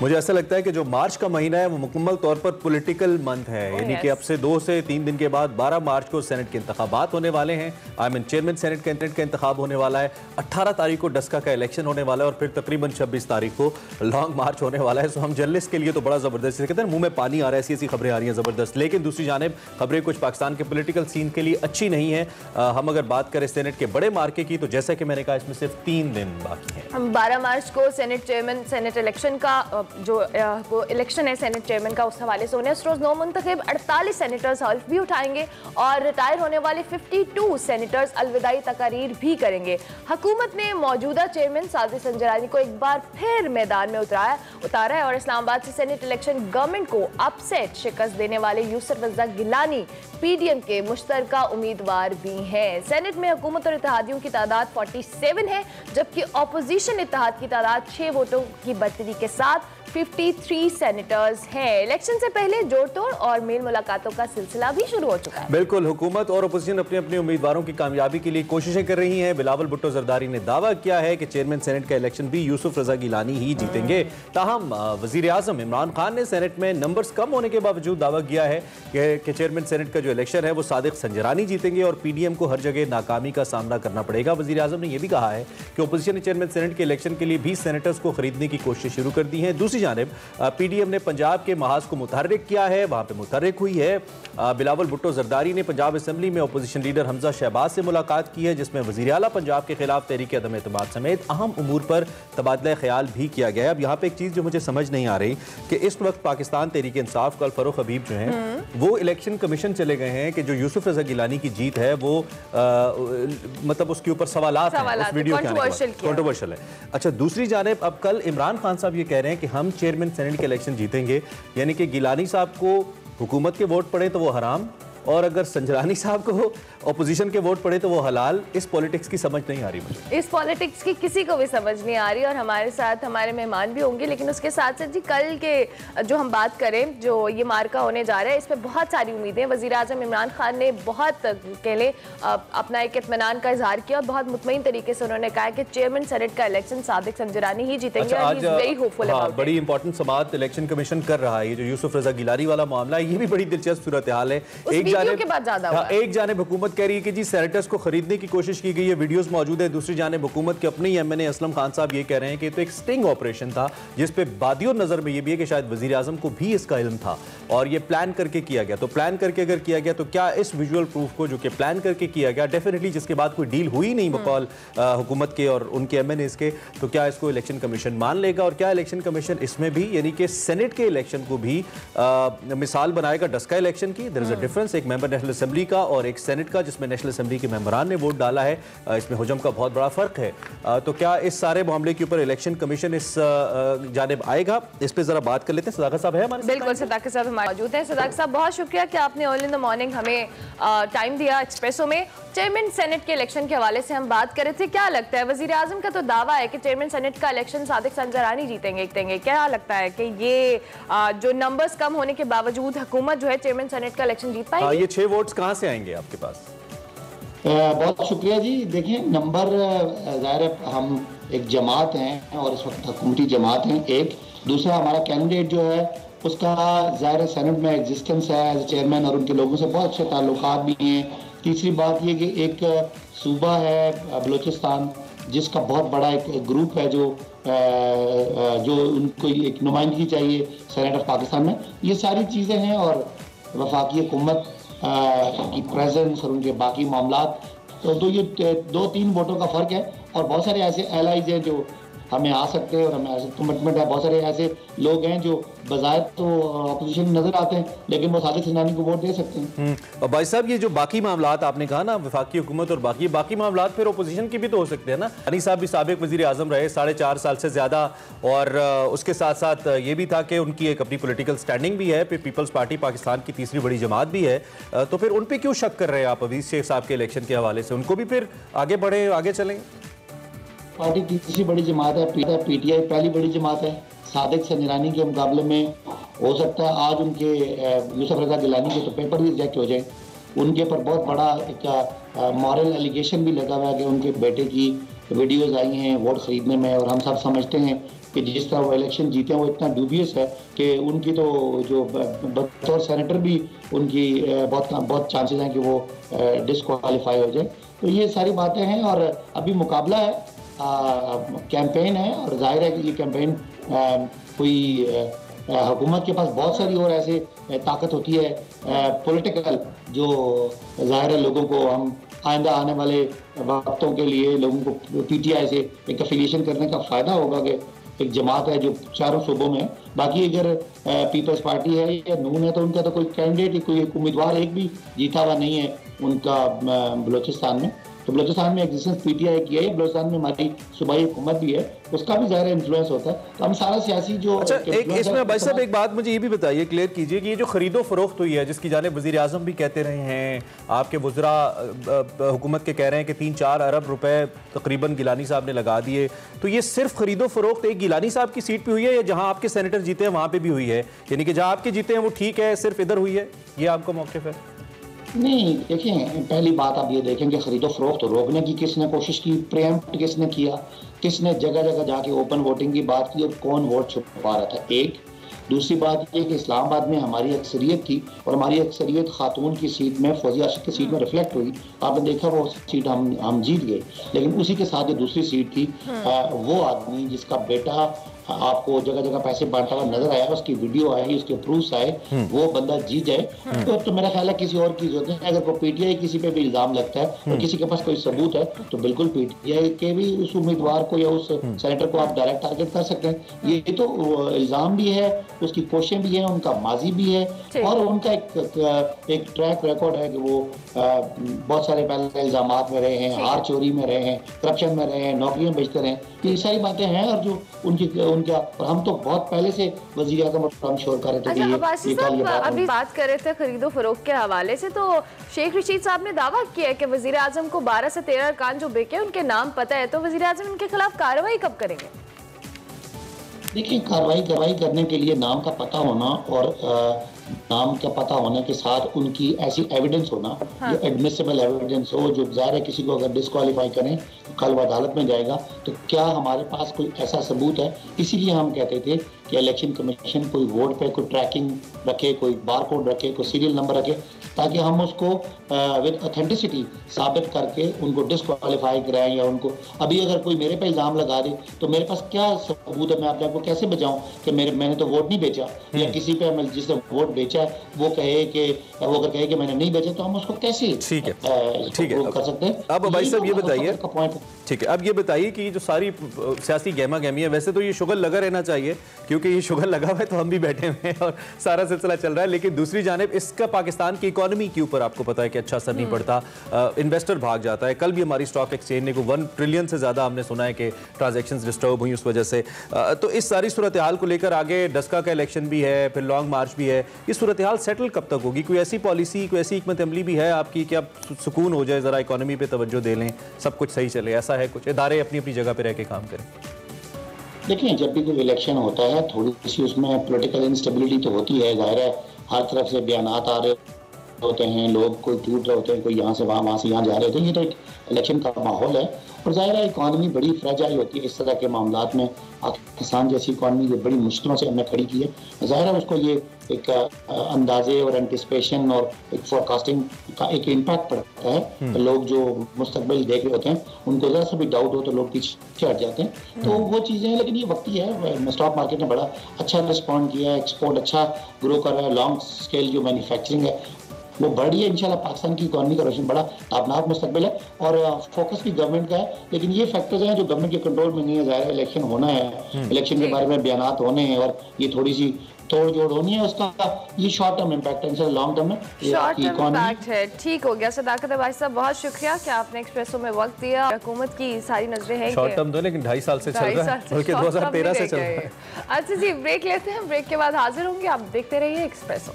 मुझे ऐसा लगता है कि जो मार्च का महीना है वो मुकम्मल तौर पर पॉलिटिकल मंथ है, यानी कि अब से 2 से 3 दिन के बाद 12 मार्च को सेनेट के इंतखाबात होने वाले हैं। चेयरमैन सेनेट कैंडिडेट का इंतखाब होने वाला है, 18 तारीख को डस्का का इलेक्शन होने वाला है और फिर तकरीबन 26 तारीख को लॉन्ग मार्च होने वाला है। सो हम जर्नलिस्ट के लिए तो बड़ा ज़बरदस्त, कहते हैं मुंह में पानी आ रहा है, ऐसी ऐसी खबरें आ रही हैं ज़बरदस्त। लेकिन दूसरी जानिब खबरें कुछ पाकिस्तान के पॉलिटिकल सीन के लिए अच्छी नहीं है। हम अगर बात करें सेनेट के बड़े मार्के की, तो जैसा कि मैंने कहा इसमें सिर्फ 3 दिन बाकी हैं। हम 12 मार्च को सेनेट चेयरमैन सेनेट इलेक्शन का जो इलेक्शन है सेनेट चेयरमैन का, उस हवाले से उन्हें रोज नौ मुंतखब 48 सेनेटर्स हल्फ भी उठाएंगे और रिटायर होने वाले 52 सेनेटर्स अलविदाई तकारीर भी करेंगे। हुकूमत ने मौजूदा चेयरमैन सादिक संजरानी को एक बार फिर मैदान में उतारा है और इस्लामाबाद से सेनेट इलेक्शन गवर्नमेंट को अपसेट शिकस्त देने वाले यूसुफ रज़ा गिलानी पीडीएम के मुश्तरका उम्मीदवार भी हैं। सेनेट में हुकूमत और इत्तेहादियों की तादाद 47 है, जबकि अपोजिशन इत्तेहाद की तादाद 6 वोटों की बढ़तरी के साथ 53 सेनेटर्स हैं। इलेक्शन से पहले जोड़ तोड़ और मेल मुलाकातों का सिलसिला भी शुरू हो चुका है। बिल्कुल, हुकूमत और अपोजिशन अपने अपने उम्मीदवारों की कामयाबी के लिए कोशिशें कर रही हैं। बिलावल भुट्टो जरदारी ने दावा किया है कि चेयरमैन सेनेट का इलेक्शन भी यूसुफ रज़ा गिलानी ही जीतेंगे। ताहम वजीर आजम इमरान खान ने सेनेट में नंबर्स कम होने के बावजूद दावा किया है कि चेयरमैन सेनेट का जो इलेक्शन है वो सादिक संजरानी जीतेंगे और पीडीएम को हर जगह नाकामी का सामना करना पड़ेगा। वजीर आजम ने यह भी कहा है कि अपोजिशन ने चेयरमैन सेनेट के इलेक्शन के लिए 20 सेनेटर्स को खरीदने की कोशिश शुरू कर दी है। दूसरी जानिब पीडीएम ने पंजाब के महाज को मुतहर्रिक किया है, वहां पे मुतहर्रिक हुई है। बिलावल भुट्टो जरदारी ने पंजाब असेंबली में अपोजिशन लीडर हमजा शहबाज से मुलाकात की है, जिसमें वज़ीर आला पंजाब के खिलाफ तहरीक अदम एतमाद समेत अहम उमूर पर तबादला ख्याल भी किया गया है। अब यहाँ पे एक चीज़ जो मुझे समझ नहीं आ रही कि इस वक्त पाकिस्तान तहरीक इंसाफ का फारूक हबीब जो हैं वो इलेक्शन कमीशन चले गए हैं कि जो यूसुफ रज़ा गिलानी की जीत है वो मतलब उसके ऊपर सवालात हैं, उस वीडियो के कंट्रोवर्शियल है। अच्छा, दूसरी जानिब अब कल इमरान खान साहब ये कह रहे हैं कि हम चेयरमैन सेनेट के इलेक्शन जीतेंगे, यानी कि गिलानी साहब को हुकूमत के वोट पड़े तो वो हराम और अगर संजरानी साहब को ऑपोजिशन के वोट पड़े तो वो हलाल। इस पॉलिटिक्स की समझ नहीं आ रही मुझे। इस पॉलिटिक्स की किसी को भी समझ नहीं आ रही और हमारे साथ हमारे मेहमान भी होंगे। लेकिन उसके साथ साथ जी कल के जो हम बात करें, जो ये मार्का होने जा रहा है, इसमें बहुत सारी उम्मीदें। वज़ीर आज़म इमरान खान ने बहुत कहले अपना एक इत्मीनान का इजहार किया और बहुत मुतमईन तरीके से उन्होंने कहा कि चेयरमैन सेनेट का इलेक्शन सादिक संजरानी ही जीतेंगे। बड़ी इंपॉर्टेंट समाअत इलेक्शन कमीशन कर रहा है। ये जो यूसुफ रज़ा गिलानी वाला मामला है, ये भी बड़ी दिलचस्प सूरत हाल है। एक जानिब हुकूमत कह रही है कि जी सेनेटर्स को खरीदने की कोशिश की गई है, वीडियोस मौजूद है। दूसरी जानिब हुकूमत के अपने एमएनए असलम खान साहब ये कह रहे हैं कि तो एक स्टिंग ऑपरेशन था, जिस पे बादियों नजर में ये भी है कि शायद वजीर आजम को भी इसका इल्म था और ये प्लान करके किया गया। तो प्लान करके अगर किया गया तो क्या इस विजुअल प्रूफ को जो कि प्लान करके किया गया, डेफिनेटली जिसके बाद कोई डील हुई नहीं बकौल हुकूमत के और उनके एमएनए के, तो क्या इसको इलेक्शन कमीशन मान लेगा और क्या इलेक्शन कमीशन इसमें भी यानी कि सेनेट के इलेक्शन को भी मिसाल बनाएगा डस्का इलेक्शन की? देयर इज अ डिफरेंस, एक मेंबर नेशनल असेंबली का और एक सेनेट का जिसमें नेशनल असेंबली के मेंबरान ने वोट डाला है। इसमें हुजम का बहुत बड़ा फर्क है। तो क्या इस सारे मामले के ऊपर इलेक्शन कमीशन इस जानिब आएगा? इस पे जरा बात कर लेते हैं। सदाकत साहब है हमारे? बिल्कुल, सदाकत साहब हमारे मौजूद हैं। सदाकत साहब, बहुत शुक्रिया कि आपने अर्ली इन द मॉर्निंग हमें टाइम दिया एक्सप्रेसो में। चेयरमैन सेनेट के इलेक्शन के हवाले से हम बात कर रहे थे। क्या लगता है, वजीर आजम का तो दावा है कि चेयरमैन सेनेट का इलेक्शन सादिक संजरानी जीतेंगे, क्या लगता है कि ये जो नंबर्स कम होने के बावजूद हुकूमत जो है चेयरमैन सेनेट का इलेक्शन जीत पाएगी? ये 6 वोट्स कहां से आएंगे आपके पास? बहुत शुक्रिया जी। देखिए, नंबर ज़ाहिर है हम एक जमात हैं और इस वक्त हुकूमती जमात हैं। एक दूसरा हमारा कैंडिडेट जो है उसका ज़ाहिर सेनेट में एग्जिस्टेंस है एज चेयरमैन और उनके लोगों से बहुत अच्छे ताल्लुकात भी हैं। तीसरी बात ये कि एक सूबा है बलूचिस्तान जिसका बहुत बड़ा एक ग्रुप है जो उनको एक नुमाइंदगी चाहिए सेनेट ऑफ पाकिस्तान में। ये सारी चीज़ें हैं और वफाकी हुकूमत की प्रेजेंस और उनके बाकी मामलात, तो ये 2-3 वोटों का फ़र्क है। और बहुत सारे ऐसे एलाइज हैं जो हमें आ सकते हैं और हमें ऐसे कमिटमेंट है। बहुत सारे ऐसे लोग हैं जो बजाय तो अपोजिशन में नजर आते हैं लेकिन वो सादिक संजरानी को वोट दे सकते हैं। और भाई साहब, ये जो बाकी मामलात आपने कहा ना, वफाकी हुकूमत और बाकी मामलात फिर अपोजिशन की भी तो हो सकते हैं ना। अनी साहब भी साबिक वजीर आजम रहे 4.5 साल से ज़्यादा और उसके साथ साथ ये भी था कि उनकी एक अपनी पोलिटिकल स्टैंडिंग भी है, पीपल्स पार्टी पाकिस्तान की तीसरी बड़ी जमात भी है। तो फिर उन पर क्यों शक कर रहे हैं आप अवीज़ शेख साहब के इलेक्शन के हवाले से? उनको भी फिर आगे बढ़े, आगे चलें। पार्टी तीसरी बड़ी जमात है, पीटीआई पहली बड़ी जमात है। सादिक संजरानी के मुकाबले में हो सकता है आज उनके यूसुफ रज़ा गिलानी के तो पेपर भी रिजेक्ट हो जाए। उनके पर बहुत बड़ा एक मॉरल एलिगेशन भी लगा हुआ है कि उनके बेटे की वीडियोस आई हैं वोट खरीदने में, और हम सब समझते हैं कि जिस तरह वो इलेक्शन जीते हैं वो इतना ड्यूबियस है कि उनकी तो जो बतौर सेनेटर भी उनकी बहुत चांसेस हैं कि वो डिस्क्वालीफाई हो जाए। तो ये सारी बातें हैं और अभी मुकाबला है, कैंपेन है और जाहिर है कि ये कैंपेन कोई हुकूमत के पास बहुत सारी और ऐसे ताकत होती है पॉलिटिकल, जो जाहिर है लोगों को हम आइंदा आने वाले वक्तों के लिए लोगों को पीटीआई से एक एफिलिएशन करने का फ़ायदा होगा कि एक जमात है जो चारों सूबों में है। बाकी अगर पीपल्स पार्टी है या नून है तो उनका तो कोई कैंडिडेट, कोई उम्मीदवार एक भी जीता हुआ नहीं है उनका बलोचिस्तान में। तो बलोचिस्तान में एग्जिस्टेंस पीटीआई की है, बलोचिस्तान में हमारी सूबाई हुकूमत भी है, उसका भी ज़ाहिर इन्फ्लुएंस होता है। तो हम सारा सियासी जो एक इसमें भाई साहब एक बात मुझे ये भी बताइए, क्लियर कीजिए कि ये जो खरीदो फरोख्त हुई है जिसकी जानिब वज़ीर आज़म भी कहते रहे हैं, आपके वज़रा हुकूमत के कह रहे हैं कि 3-4 अरब रुपए तकरीबन गिलानी साहब ने लगा दिए, तो ये सिर्फ खरीदो फरोख्त एक गिलानी साहब की सीट पर हुई है या जहाँ आपके सेनेटर जीते हैं वहाँ पर भी हुई है? यानी कि जहाँ आपके जीते हैं वो ठीक है, सिर्फ इधर हुई है, ये आपका मौक़िफ़ है? नहीं, देखिए पहली बात आप ये देखें कि खरीदो फरोख्त रोकने की किसने कोशिश की, प्रेम्प्ट किसने किया, किसने जगह जगह जाके ओपन वोटिंग की बात की और कौन वोट छुपा रहा था। एक दूसरी बात ये कि इस्लामाबाद में हमारी अक्सरियत थी और हमारी अक्सरियत खातून की सीट में, फौजिया आशिक की सीट में रिफ्लेक्ट हुई। आपने देखा वो सीट हम जीत गए, लेकिन उसी के साथ जो दूसरी सीट थी वो आदमी जिसका बेटा आपको जगह जगह पैसे बांटता हुआ नजर आया, उसकी वीडियो आई, उसके प्रूफ आए, वो बंदा जीत जाए तो मेरा ख्याल है किसी और की जरूरत नहीं। अगर कोई पीटीआई किसी पे भी इल्जाम लगता है और किसी के पास कोई सबूत है तो बिल्कुल पीटीआई के भी उस उम्मीदवार को या उस सेनेटर को आप डायरेक्ट टारगेट कर सकते हैं। ये तो इल्जाम भी है, उसकी कोशिशें भी है, उनका माजी भी है और उनका एक ट्रैक रिकॉर्ड है कि वो बहुत सारे पहले इल्जाम में रहे हैं, हार चोरी में रहे हैं, करप्शन में रहे हैं, नौकरियां बेचते रहे, ये सारी बातें हैं। और जो उनका और हम तो बहुत पहले से वज़ीर आज़म और हम शोर कर रहे थे। अभी बात कर रहे थे खरीदो फरोख्त के हवाले से, तो शेख रशीद साहब ने दावा किया है कि वज़ीर आज़म को 12 से 13 अरकान जो बिके उनके नाम पता है, तो वज़ीर आज़म उनके खिलाफ कार्रवाई कब करेंगे? देखिए, कार्रवाई करने के लिए नाम का पता होना और नाम का पता होने के साथ उनकी ऐसी एविडेंस होना, जो एडमिसिबल एविडेंस हो, जो ज़ाहिर है किसी को अगर डिस्क्वालीफाई करें तो कल वो अदालत में जाएगा। तो क्या हमारे पास कोई ऐसा सबूत है? इसीलिए हम कहते थे कि इलेक्शन कमीशन कोई वोट पे कोई ट्रैकिंग रखे, कोई बार कोड रखे, कोई सीरियल नंबर रखे, ताकि हम उसको विद ऑथेंटिसिटी साबित करके उनको डिस्क्वालीफाई कराएं। या उनको अभी अगर कोई मेरे पे इल्ज़ाम लगा दे तो मेरे पास क्या सबूत है? मैं अपने आप को कैसे बचाऊं कि मैंने तो वोट नहीं बेचा, या किसी पे जिसने वोट बेचा वो कहे कि वो अगर कहे कि मैंने नहीं बेचा तो हम उसको कैसे ठीक है कर सकते हैं? अब भाई साहब ये बताइए, ठीक है, अब ये बताइए कि जो सारी सियासी गहमा गहमी है, वैसे तो ये शुगर लगा रहना चाहिए क्योंकि ये शुगर लगा हुआ है तो हम भी बैठे हुए हैं और सारा सिलसिला चल रहा है, लेकिन दूसरी जानिब इसका पाकिस्तान की इकोनॉमी के ऊपर आपको पता है कि अच्छा असर नहीं पड़ता, इन्वेस्टर भाग जाता है। कल भी हमारी स्टॉक एक्सचेंज ने 1 ट्रिलियन से ज़्यादा हमने सुना है कि ट्रांजेक्शंस डिस्टर्ब हुई उस वजह से। तो इस सारी सूरत हाल को लेकर आगे डस्का का इलेक्शन भी है, फिर लॉन्ग मार्च भी है, ये सूरत हाल सेटल कब तक होगी? कोई ऐसी पॉलिसी, कोई ऐसी हिकमत अमली भी है आपकी कि आप सुकून हो जाए, ज़रा इकोनॉमी पे तवज्जो दे लें, सब कुछ सही चले? ऐसा है कुछ? इदारे अपनी अपनी जगह पे रह के काम करें? देखिए, जब भी कोई इलेक्शन होता है थोड़ी सी उसमें पॉलिटिकल इंस्टेबिलिटी तो होती है, जाहिर है हर तरफ से बयानात आ रहे होते हैं, लोग कोई टूट रहे होते हैं, कोई यहाँ से वहाँ से यहाँ जा रहे होते हैं, ये तो एक इलेक्शन का माहौल है। और ज़ाहिर है इकॉनमी बड़ी फ्रेजाइल होती है इस तरह के मामलात में। पाकिस्तान जैसी इकॉनमी जो बड़ी मुश्किलों से हमने खड़ी की है, ज़ाहिर है उसको ये एक अंदाजे और एंटिसिपेशन और एक फोरकास्टिंग का एक इम्पैक्ट पड़ता है। लोग जो मुस्तकबिल देख रहे होते हैं उनको ज़रा सा भी डाउट हो तो लोग पीछे हट जाते हैं। तो वो चीज़ें हैं, लेकिन ये वक्ती है। स्टॉक मार्केट ने बड़ा अच्छा रिस्पॉन्ड किया है, एक्सपोर्ट अच्छा ग्रो कर रहा है, लॉन्ग स्केल जो मैन्युफैक्चरिंग है वो बढ़ी है। इंशाल्लाह पाकिस्तान की इकॉनमी का रोशन बड़ा ताबनाक मुस्तकबिल है और फोकस भी गवर्नमेंट का है, लेकिन ये फैक्टर्स हैं जो गवर्नमेंट के कंट्रोल में नहीं है। ज़ाहिर है इलेक्शन होना है, इलेक्शन के बारे में बयानात होने हैं और ये थोड़ी सी तोड़ जोड़ होनी है, उसका ये शॉर्ट टर्म इम्पैक्ट है, लॉन्ग टर्म में शॉर्ट टर्म इम्पैक्ट है। ठीक हो गया सदाकत भाई साहब, बहुत शुक्रिया कि आपने एक्सप्रेसो में वक्त दिया। हुकूमत की सारी नजरें हैं शॉर्ट टर्म दो, लेकिन 2.5 साल से चल रहा है, बल्कि 2013 से चल रहा है। अच्छा जी, ब्रेक लेते हैं, ब्रेक के बाद हाजिर होंगे, आप देखते रहिए एक्सप्रेसो।